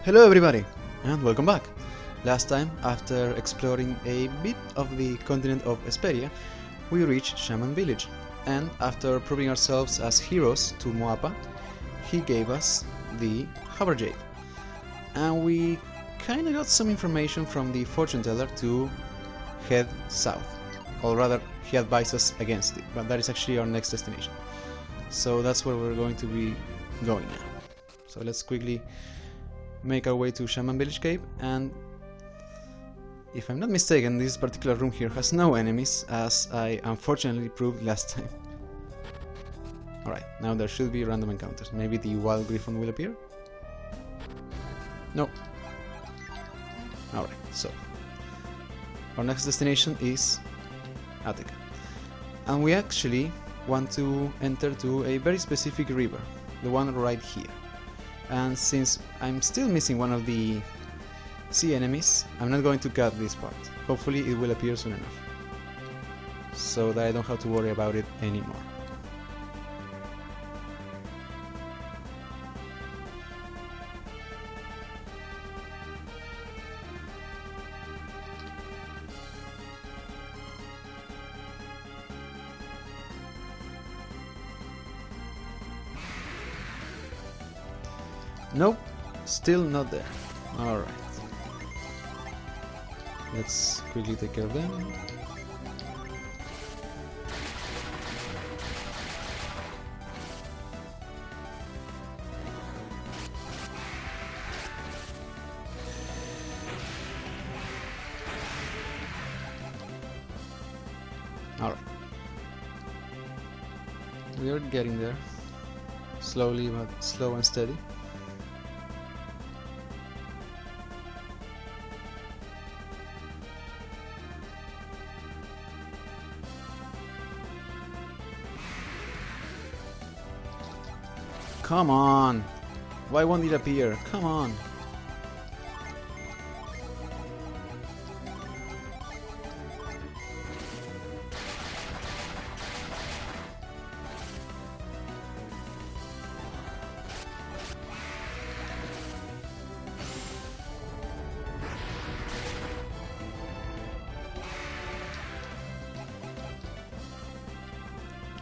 Hello everybody, and welcome back! Last time, after exploring a bit of the continent of Esperia, we reached Shaman village, and after proving ourselves as heroes to Moapa, he gave us the Haberjade. And we kinda got some information from the fortune teller to head south, or rather, he advised us against it, but that is actually our next destination. So that's where we're going to be going now. So let's quickly make our way to Shaman Village Cave, and if I'm not mistaken, this particular room here has no enemies, as I unfortunately proved last time. Alright, now there should be random encounters. Maybe the wild griffon will appear? No. Alright, so our next destination is Attica. And we actually want to enter to a very specific river, the one right here. And since I'm still missing one of the sea enemies, I'm not going to cut this part. Hopefully it will appear soon enough, so that I don't have to worry about it anymore. Nope, still not there. Alright. Let's quickly take care of them. Alright. We are getting there. Slowly, but slow and steady. Come on! Why won't it appear? Come on!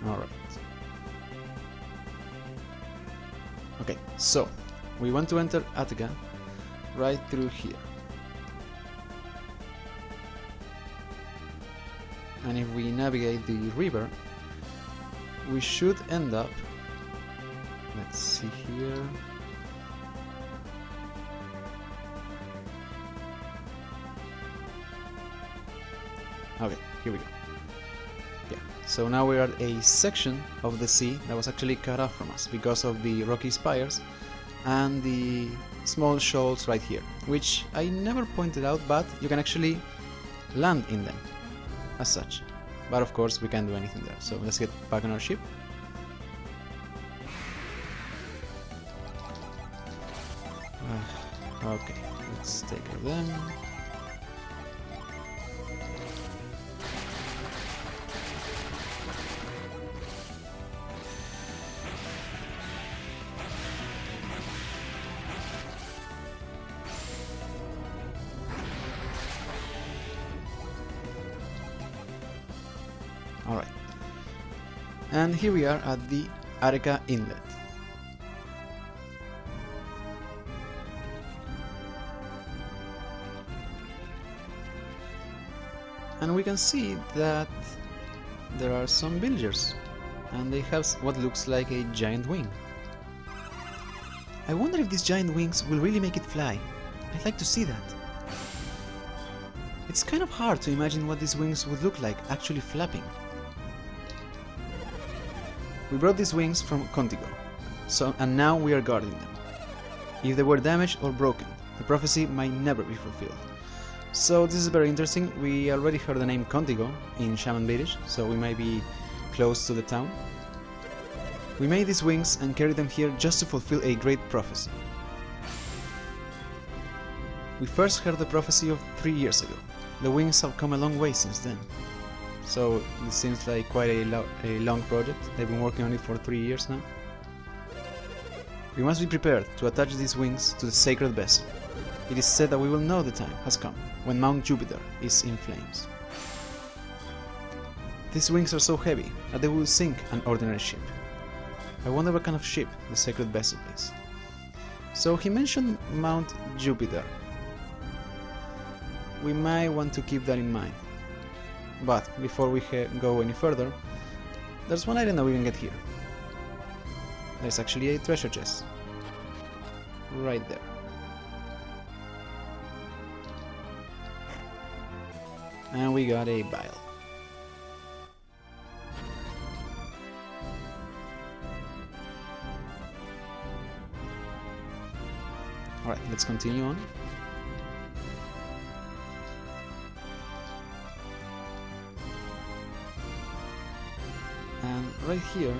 Alright. Okay, so we want to enter Attica right through here. And if we navigate the river, we should end up, let's see here. Okay, here we go. Yeah, so now we're at a section of the sea that was actually cut off from us because of the rocky spires and the small shoals right here, which I never pointed out, but you can actually land in them as such. But of course we can't do anything there, so let's get back on our ship. Okay, let's take care of them. Alright, and here we are at the Attica Inlet. And we can see that there are some villagers, and they have what looks like a giant wing. I wonder if these giant wings will really make it fly. I'd like to see that. It's kind of hard to imagine what these wings would look like actually flapping. We brought these wings from Contigo, and now we are guarding them. If they were damaged or broken, the prophecy might never be fulfilled. So this is very interesting. We already heard the name Contigo in Shaman village, so we might be close to the town. We made these wings and carried them here just to fulfill a great prophecy. We first heard the prophecy of 3 years ago. The wings have come a long way since then. So it seems like quite a long project. They've been working on it for 3 years now. We must be prepared to attach these wings to the sacred vessel. It is said that we will know the time has come when Mount Jupiter is in flames. These wings are so heavy that they will sink an ordinary ship. I wonder what kind of ship the sacred vessel is. So he mentioned Mount Jupiter. We might want to keep that in mind. But before we go any further, there's one item that we can get here. There's actually a treasure chest. Right there. And we got a vial. Alright, let's continue on. And right here,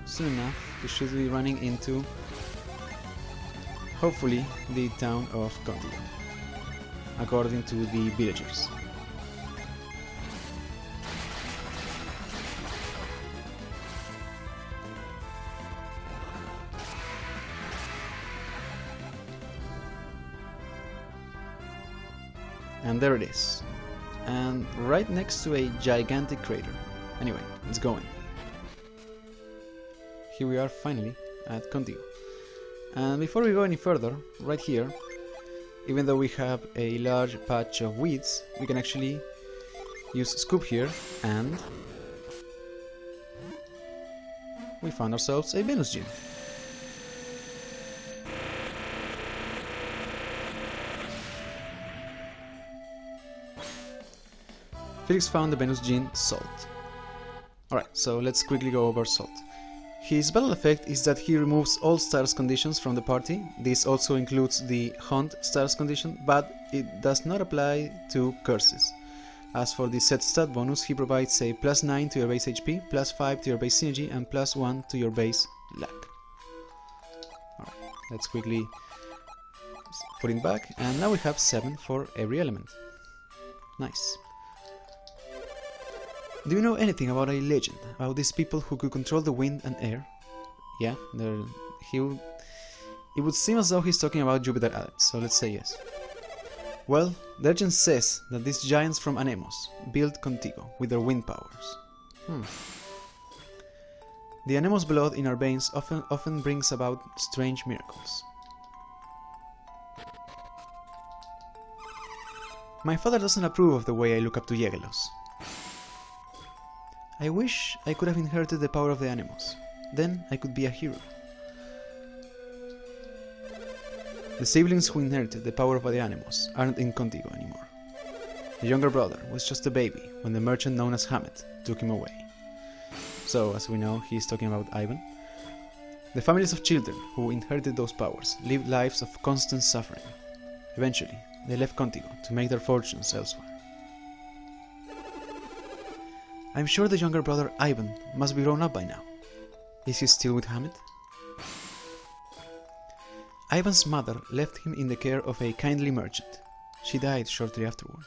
soon enough, we should be running into, hopefully, the town of Contigo, according to the villagers. And there it is, and right next to a gigantic crater. Anyway, let's go in. Here we are finally at Contigo. And before we go any further, right here, even though we have a large patch of weeds, we can actually use scoop here, and we found ourselves a Venus gene. Felix found the Venus gene Salt. Alright, so let's quickly go over Salt. His battle effect is that he removes all status conditions from the party. This also includes the Hunt status condition, but it does not apply to curses. As for the set stat bonus, he provides a +9 to your base HP, +5 to your base synergy, and +1 to your base luck. Alright, let's quickly put it back, and now we have 7 for every element. Nice. Do you know anything about a legend about these people who could control the wind and air? Yeah, it would seem as though he's talking about Jupiter Adams, so let's say yes. Well, the legend says that these giants from Anemos built Contigo with their wind powers. The Anemos blood in our veins often brings about strange miracles. My father doesn't approve of the way I look up to Yegelos. I wish I could have inherited the power of the Anemos. Then I could be a hero. The siblings who inherited the power of the Anemos aren't in Contigo anymore. The younger brother was just a baby when the merchant known as Hamet took him away. So, as we know, he's talking about Ivan. The families of children who inherited those powers lived lives of constant suffering. Eventually, they left Contigo to make their fortunes elsewhere. I'm sure the younger brother Ivan must be grown up by now. Is he still with Hamet? Ivan's mother left him in the care of a kindly merchant. She died shortly afterward.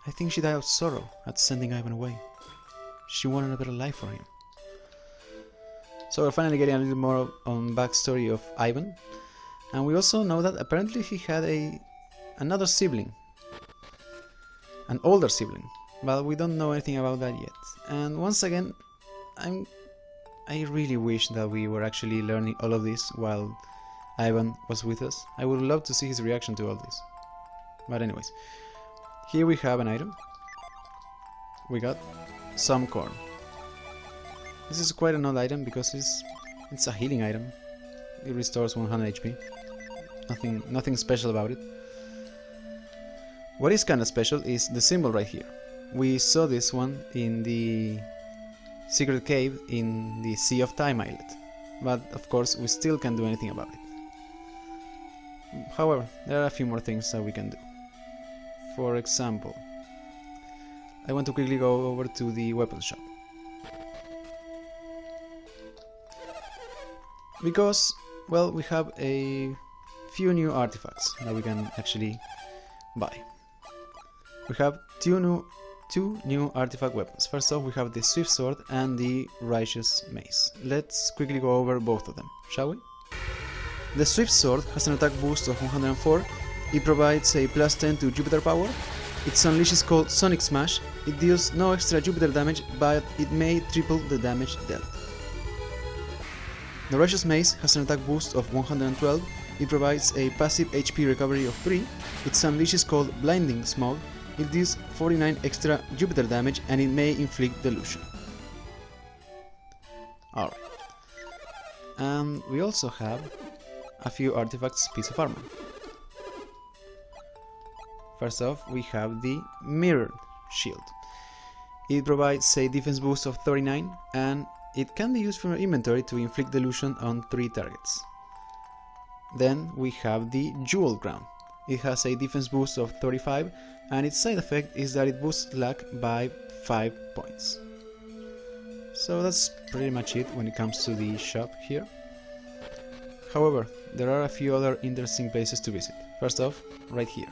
I think she died of sorrow at sending Ivan away. She wanted a better life for him. So we're finally getting a little more on backstory of Ivan. And we also know that apparently he had another sibling. An older sibling. But we don't know anything about that yet. And once again, I really wish that we were actually learning all of this while Ivan was with us. I would love to see his reaction to all this. But anyways, here we have an item. We got some corn. This is quite an odd item because it's a healing item. It restores 100 HP. Nothing special about it. What is kinda special is the symbol right here. We saw this one in the secret cave in the Sea of Time islet, but of course we still can't do anything about it. However, there are a few more things that we can do. For example, I want to quickly go over to the weapon shop. Because, well, we have a few new artifacts that we can actually buy. We have two new artifact weapons. First off, we have the Swift Sword and the Righteous Mace. Let's quickly go over both of them, shall we? The Swift Sword has an attack boost of 104, it provides a plus 10 to Jupiter power, its unleash is called Sonic Smash, it deals no extra Jupiter damage but it may triple the damage dealt. The Righteous Mace has an attack boost of 112, it provides a passive HP recovery of 3, its unleash is called Blinding Smog, it deals 49 extra Jupiter damage and it may inflict delusion. Alright. And we also have a few artifacts piece of armor. First off, we have the Mirrored Shield. It provides a defense boost of 39 and it can be used from your inventory to inflict delusion on 3 targets. Then we have the Jewel Crown. It has a defense boost of 35 and its side effect is that it boosts luck by 5 points. So that's pretty much it when it comes to the shop here. However, there are a few other interesting places to visit. First off, right here.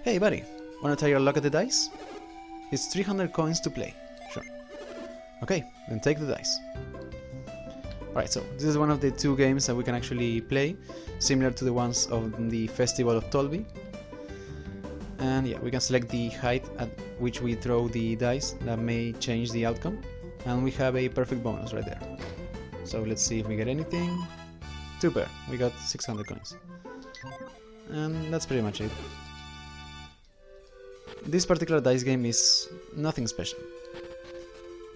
Hey buddy, wanna try your luck at the dice? It's 300 coins to play. Sure. Okay, then take the dice. Alright, so this is one of the 2 games that we can actually play, similar to the ones of the Festival of Tolby. And yeah, we can select the height at which we throw the dice, that may change the outcome. And we have a perfect bonus right there. So let's see if we get anything. 2 pair, we got 600 coins. And that's pretty much it. This particular dice game is nothing special.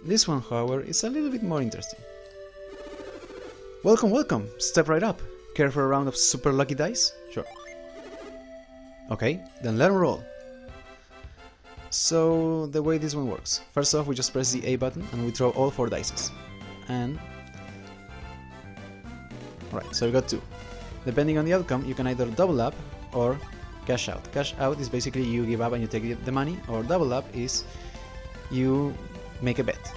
This one, however, is a little bit more interesting. Welcome, welcome! Step right up! Care for a round of super lucky dice? Sure. Okay, then let 'em roll. So, the way this one works. First off, we just press the A button and we throw all 4 dices. And... Alright, so we got 2. Depending on the outcome, you can either double up or cash out. Cash out is basically you give up and you take the money, or double up is you make a bet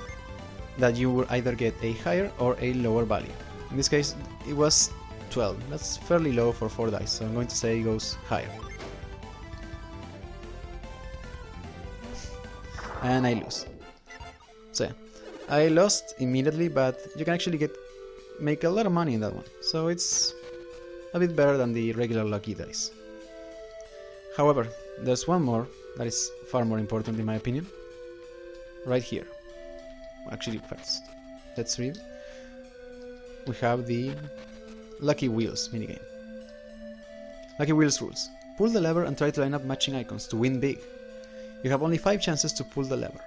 that you will either get a higher or a lower value. In this case, it was 12. That's fairly low for 4 dice, so I'm going to say it goes higher. And I lose. So yeah, I lost immediately, but you can actually make a lot of money in that one. So it's a bit better than the regular lucky dice. However, there's one more that is far more important in my opinion. Right here. Actually, first, let's read. We have the Lucky Wheels minigame. Lucky Wheels rules. Pull the lever and try to line up matching icons to win big. You have only 5 chances to pull the lever.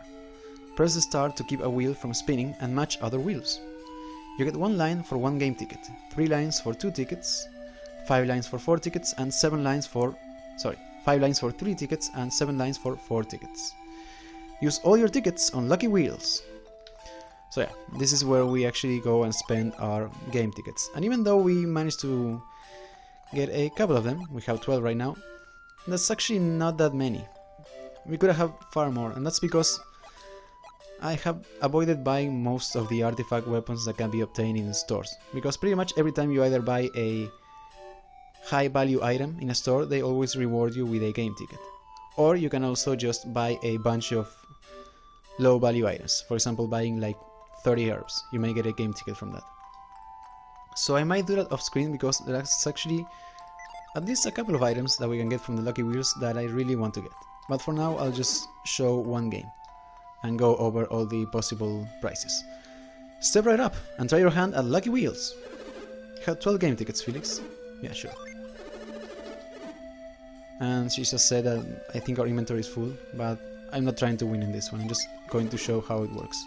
Press the start to keep a wheel from spinning and match other wheels. You get 1 line for 1 game ticket, 3 lines for 2 tickets, 5 lines for 4 tickets, and 7 lines for... 5 lines for 3 tickets and 7 lines for 4 tickets. Use all your tickets on Lucky Wheels. So yeah, this is where we actually go and spend our game tickets. And even though we managed to get a couple of them, we have 12 right now, that's actually not that many. We could have far more, and that's because I have avoided buying most of the artifact weapons that can be obtained in stores. Because pretty much every time you either buy a high value item in a store, they always reward you with a game ticket. Or you can also just buy a bunch of low value items. For example, buying like 30 herbs, you may get a game ticket from that. So I might do that off screen because there's actually at least a couple of items that we can get from the Lucky Wheels that I really want to get. But for now I'll just show one game and go over all the possible prices. Step right up and try your hand at Lucky Wheels. You have 12 game tickets, Felix. Yeah, sure. And she just said that I think our inventory is full, but I'm not trying to win in this one, I'm just going to show how it works.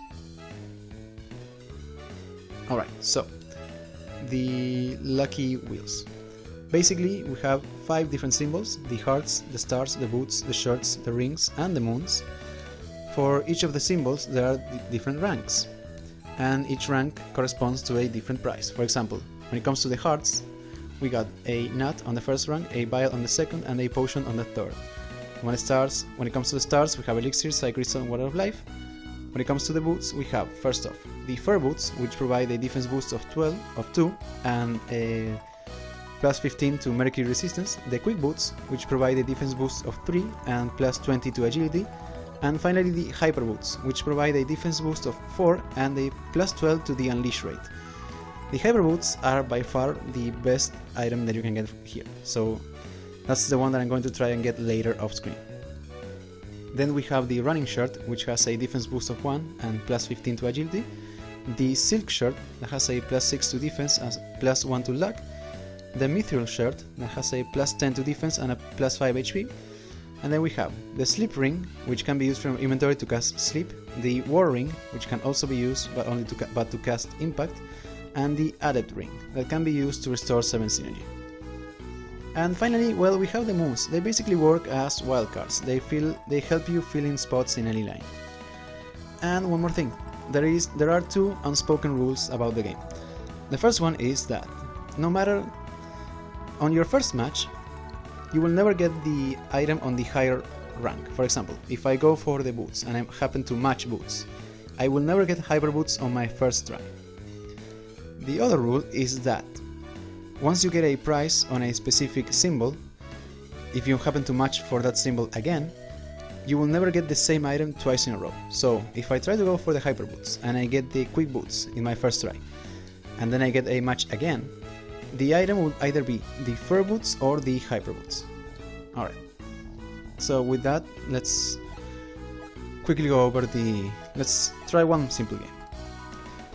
Alright, so the Lucky Wheels. Basically, we have 5 different symbols: the hearts, the stars, the boots, the shirts, the rings, and the moons. For each of the symbols, there are different ranks, and each rank corresponds to a different price. For example, when it comes to the hearts, we got a nut on the first rank, a vial on the second, and a potion on the third. When it comes to the stars, we have elixir, Psy Crystal, and Water of Life. When it comes to the boots, we have, first off, the fur boots, which provide a defense boost of 2 and a plus 15 to mercury resistance, the quick boots, which provide a defense boost of 3 and plus 20 to agility, and finally the hyper boots, which provide a defense boost of 4 and a plus 12 to the unleash rate. The hyper boots are by far the best item that you can get here, so that's the one that I'm going to try and get later off screen. Then we have the running shirt, which has a defense boost of 1 and plus 15 to agility. The silk shirt that has a plus 6 to defense and plus 1 to luck. The mithril shirt that has a plus 10 to defense and a plus 5 HP. And then we have the sleep ring, which can be used from inventory to cast sleep. The war ring, which can also be used but to cast impact. And the adept ring, that can be used to restore 7 synergy. And finally, well, we have the moves. They basically work as wildcards. They help you fill in spots in any line. And one more thing, there are 2 unspoken rules about the game. The first one is that no matter on your first match, you will never get the item on the higher rank. For example, if I go for the boots and I happen to match boots, I will never get hyper boots on my first try. The other rule is that once you get a prize on a specific symbol, if you happen to match for that symbol again, you will never get the same item twice in a row. So if I try to go for the hyper boots and I get the quick boots in my first try, and then I get a match again, the item will either be the fur boots or the hyper boots. Alright, so with that, let's quickly go over let's try one simple game.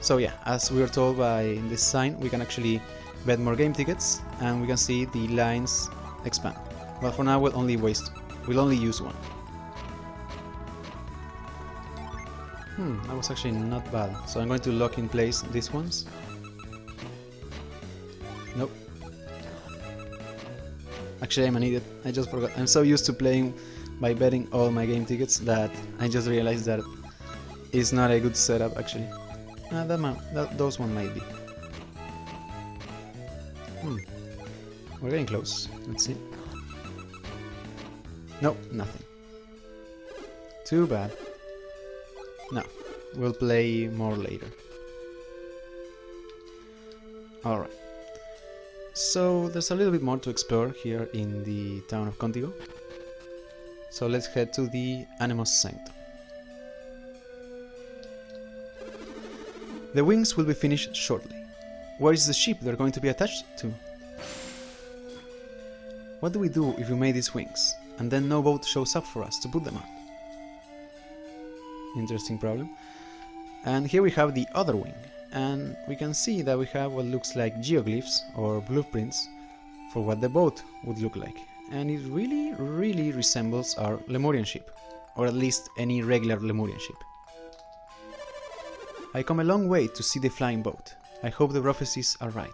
So yeah, as we were told by this sign, we can actually bet more game tickets and we can see the lines expand. But for now we'll only use one. That was actually not bad. So I'm going to lock in place these ones. Nope. Actually, I'm an idiot. I just forgot. I'm so used to playing by betting all my game tickets that I just realized that it's not a good setup actually. Those one might be. We're getting close. Let's see. Nope, nothing. Too bad. No, we'll play more later. Alright. So there's a little bit more to explore here in the town of Contigo. So let's head to the Animus Sanctum. The wings will be finished shortly. Where is the ship they're going to be attached to? What do we do if we made these wings, and then no boat shows up for us to put them on? Interesting problem. And here we have the other wing, and we can see that we have what looks like geoglyphs or blueprints for what the boat would look like. And it really resembles our Lemurian ship, or at least any regular Lemurian ship. I come a long way to see the flying boat. I hope the prophecies are right.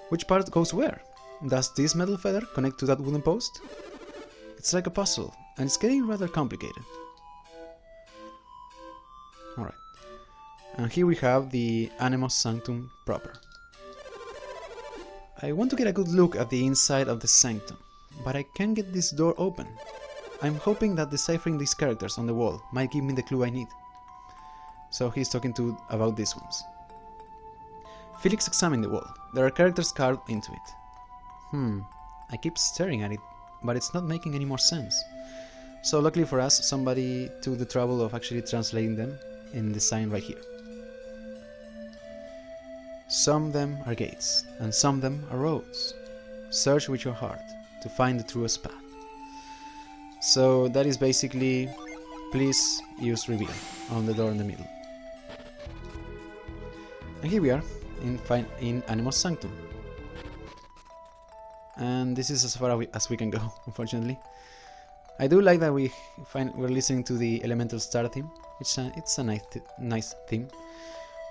Which part goes where? Does this metal feather connect to that wooden post? It's like a puzzle, and it's getting rather complicated. Alright. And here we have the Animus Sanctum proper. I want to get a good look at the inside of the sanctum, but I can't get this door open. I'm hoping that deciphering these characters on the wall might give me the clue I need. So he's talking about these ones. Felix examined the wall. There are characters carved into it. I keep staring at it, but it's not making any more sense. So luckily for us, somebody took the trouble of actually translating them in the sign right here. Some of them are gates, and some of them are roads. Search with your heart to find the truest path. So that is basically, please use reveal on the door in the middle. And here we are in Animus Sanctum. And this is as far as we can go, unfortunately. I do like that we're listening to the Elemental Star theme. It's a nice theme.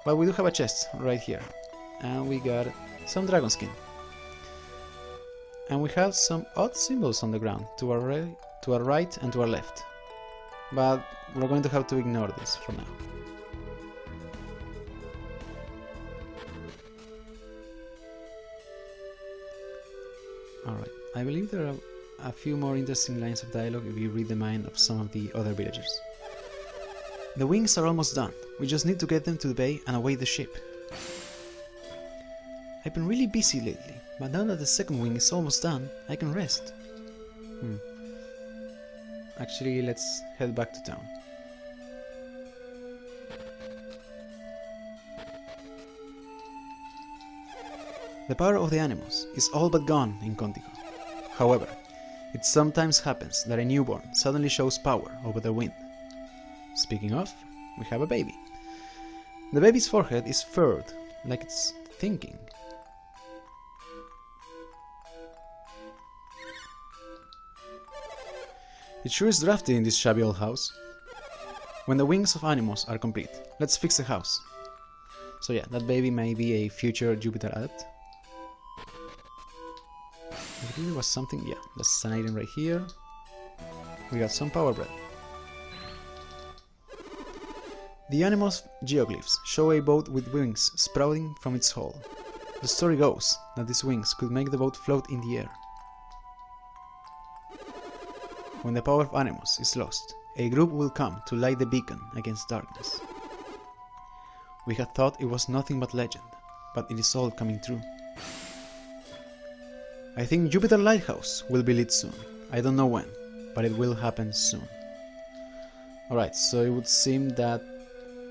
But we do have a chest right here. And we got some dragon skin. And we have some odd symbols on the ground to our right and to our left. But we're going to have to ignore this for now. Alright, I believe there are a few more interesting lines of dialogue if you read the mind of some of the other villagers. The wings are almost done. We just need to get them to the bay and await the ship. I've been really busy lately, but now that the second wing is almost done, I can rest. Actually, let's head back to town. The power of the animals is all but gone in Quantico. However, it sometimes happens that a newborn suddenly shows power over the wind. Speaking of, we have a baby. The baby's forehead is furrowed, like it's thinking. It sure is drafty in this shabby old house. When the wings of animals are complete, let's fix the house. So yeah, that baby may be a future Jupiter adept. I believe there was something, yeah, that's an item right here. We got some power bread. The animal's geoglyphs show a boat with wings sprouting from its hull. The story goes that these wings could make the boat float in the air. When the power of animals is lost, a group will come to light the beacon against darkness. We had thought it was nothing but legend, but it is all coming true. I think Jupiter Lighthouse will be lit soon. I don't know when, but it will happen soon. Alright, so it would seem that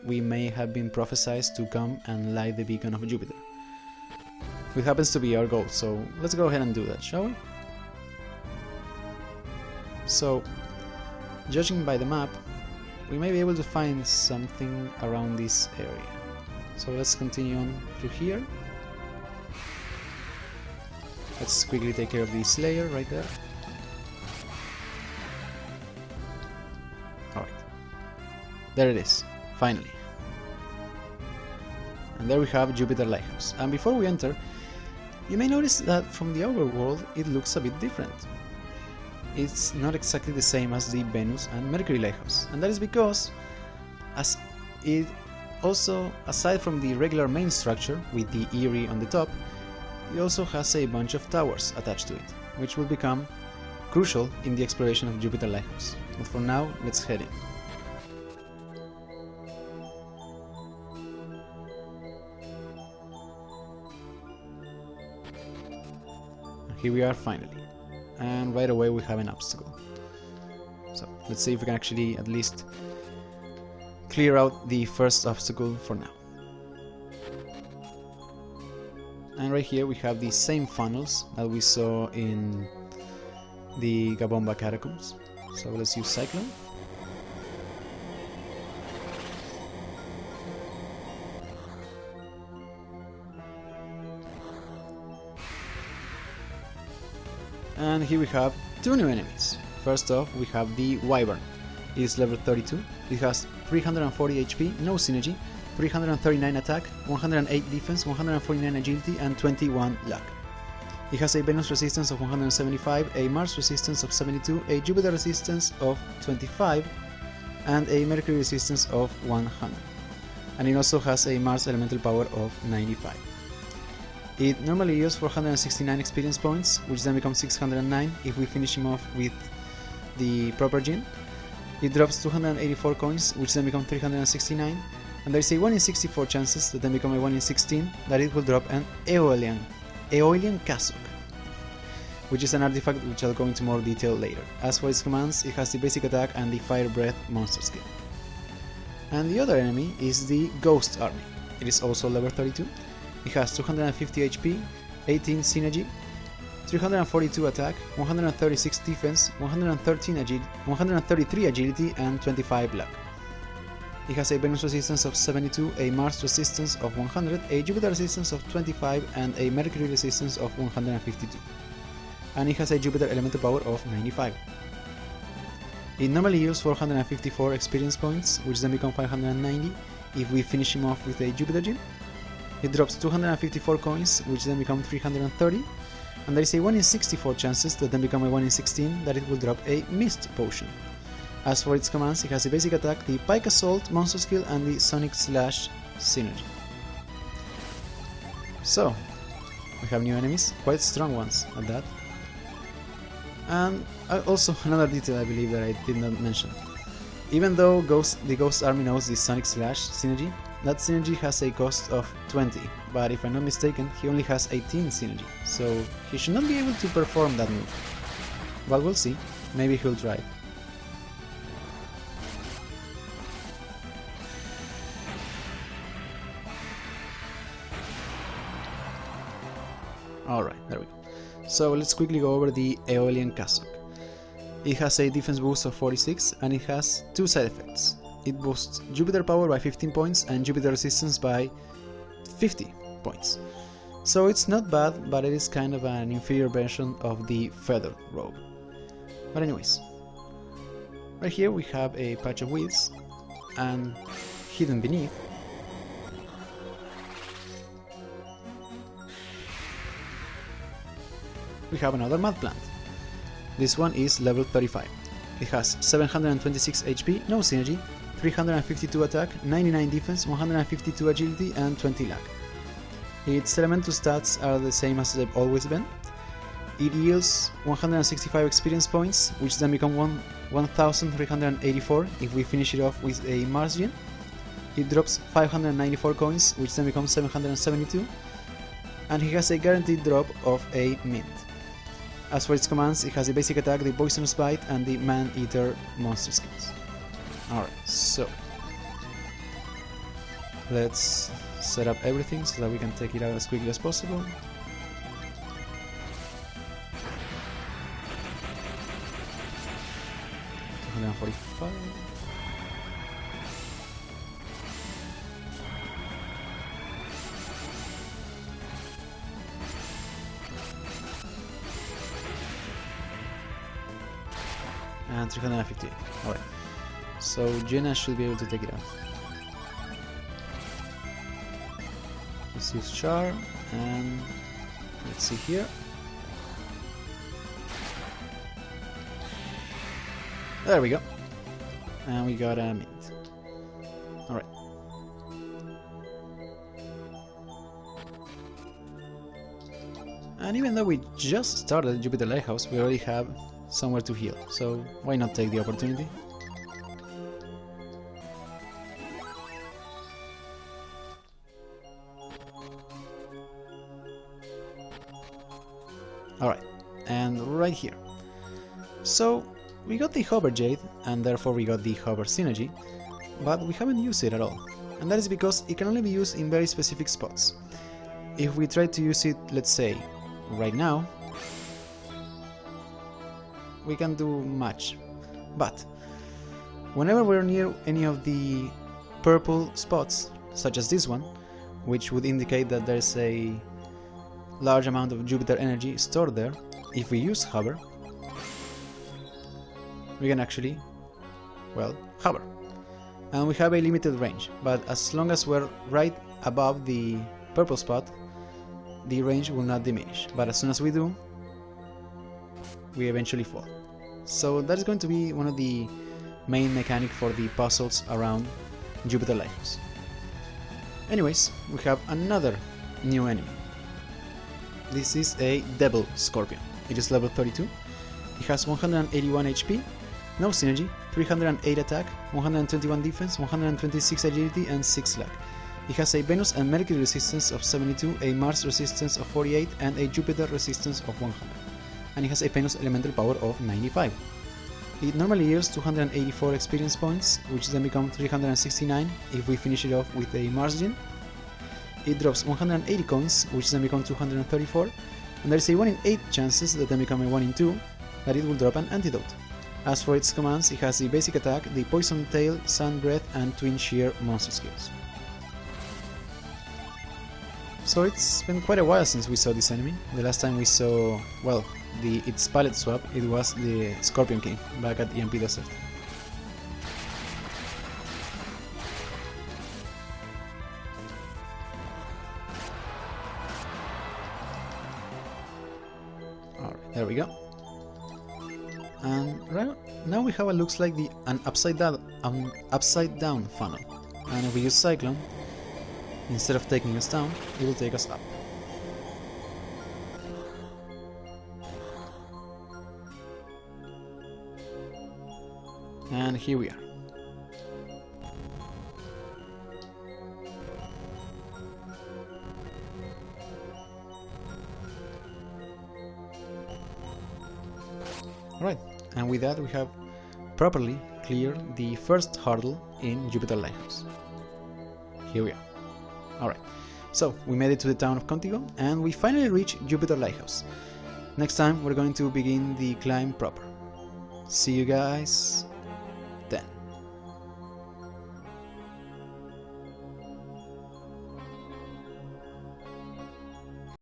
we may have been prophesied to come and light the beacon of Jupiter. It happens to be our goal, so let's go ahead and do that, shall we? So, judging by the map, we may be able to find something around this area. So let's continue on through here. Let's quickly take care of the Slayer right there. Alright. There it is, finally. And there we have Jupiter Lighthouse. And before we enter, you may notice that from the outer world it looks a bit different. It's not exactly the same as the Venus and Mercury Lighthouse, and that is because, as it also, aside from the regular main structure with the Eyrie on the top, it also has a bunch of towers attached to it, which will become crucial in the exploration of Jupiter Lighthouse. But for now, let's head in. Here we are finally. And right away we have an obstacle. So let's see if we can actually at least clear out the first obstacle for now. And right here we have the same funnels that we saw in the Gabomba Catacombs. So let's use Cyclone. And here we have two new enemies. First off, we have the Wyvern. It is level 32. It has 340 HP, no synergy, 339 attack, 108 defense, 149 agility, and 21 luck. It has a Venus resistance of 175, a Mars resistance of 72, a Jupiter resistance of 25, and a Mercury resistance of 100. And it also has a Mars elemental power of 95. It normally yields 469 experience points, which then becomes 609 if we finish him off with the proper gene. It drops 284 coins, which then become 369, and there is a 1 in 64 chances that then become a 1 in 16 that it will drop an Aeolian Cassock, which is an artifact which I'll go into more detail later. As for its commands, it has the basic attack and the Fire Breath monster skill. And the other enemy is the Ghost Army. It is also level 32. It has 250 HP, 18 synergy, 342 attack, 136 defense, 133 agility, and 25 luck. It has a Venus resistance of 72, a Mars resistance of 100, a Jupiter resistance of 25, and a Mercury resistance of 152. And it has a Jupiter elemental power of 95. It normally yields 454 experience points, which then become 590 if we finish him off with a Jupiter gem. It drops 254 coins, which then become 330, and there is a 1 in 64 chances that then become a 1 in 16 that it will drop a Mist Potion. As for its commands, it has the basic attack, the Pike Assault monster skill, and the Sonic Slash synergy. So, we have new enemies, quite strong ones at that. And also another detail I believe that I did not mention. Even though the Ghost Army knows the Sonic Slash synergy, that synergy has a cost of 20, but if I'm not mistaken, he only has 18 synergy, so he should not be able to perform that move. But we'll see, maybe he'll try. There we go. So let's quickly go over the Aeolian Cassock. It has a defense boost of 46 and it has two side effects. It boosts Jupiter power by 15 points and Jupiter resistance by 50 points. So it's not bad, but it is kind of an inferior version of the feathered robe. But anyways, right here we have a patch of weeds, and hidden beneath we have another mud plant. This one is level 35. It has 726 HP, no synergy, 352 attack, 99 defense, 152 agility and 20 luck. Its elemental stats are the same as they've always been. It yields 165 experience points, which then become 1384 if we finish it off with a Mars Gem. It drops 594 coins, which then becomes 772, and it has a guaranteed drop of a mint. As for its commands, it has the basic attack, the Poisonous Bite, and the Man-Eater monster skills. Alright, so let's set up everything so that we can take it out as quickly as possible. $145. And 358. Alright. So Jenna should be able to take it out. Let's use Char, and let's see here. There we go. And we got a mint. Alright. And even though we just started Jupiter Lighthouse, we already have somewhere to heal, so why not take the opportunity? Alright, and right here. So we got the Hover Jade, and therefore we got the Hover Synergy, but we haven't used it at all. And that is because it can only be used in very specific spots. If we try to use it, let's say, right now, we can do much. But whenever we're near any of the purple spots, such as this one, which would indicate that there's a large amount of Jupiter energy stored there, if we use Hover, we can actually, well, hover. And we have a limited range, but as long as we're right above the purple spot, the range will not diminish. But as soon as we do, we eventually fall. So that is going to be one of the main mechanics for the puzzles around Jupiter Lighthouse. Anyways, we have another new enemy. This is a Devil Scorpion. It is level 32. It has 181 HP, no synergy, 308 attack, 121 defense, 126 agility and 6 luck. It has a Venus and Mercury resistance of 72, a Mars resistance of 48 and a Jupiter resistance of 100. And it has a Venus elemental power of 95. It normally yields 284 experience points, which then become 369 if we finish it off with a Mars Gem. It drops 180 coins, which then become 234, and there is a 1 in 8 chances that then become a 1 in 2 that it will drop an antidote. As for its commands, it has the basic attack, the Poison Tail, Sun Breath and Twin Shear monster skills. So it's been quite a while since we saw this enemy. The last time we saw, well, its palette swap, it was the Scorpion King back at EMP Desert. Alright, there we go. And right now we have what looks like an upside down funnel. And if we use Cyclone, instead of taking us down, it will take us up. And here we are. Alright, and with that we have properly cleared the first hurdle in Jupiter Lighthouse. Here we are. Alright, So, we made it to the town of Contigo, and we finally reached Jupiter Lighthouse. Next time, we're going to begin the climb proper. See you guys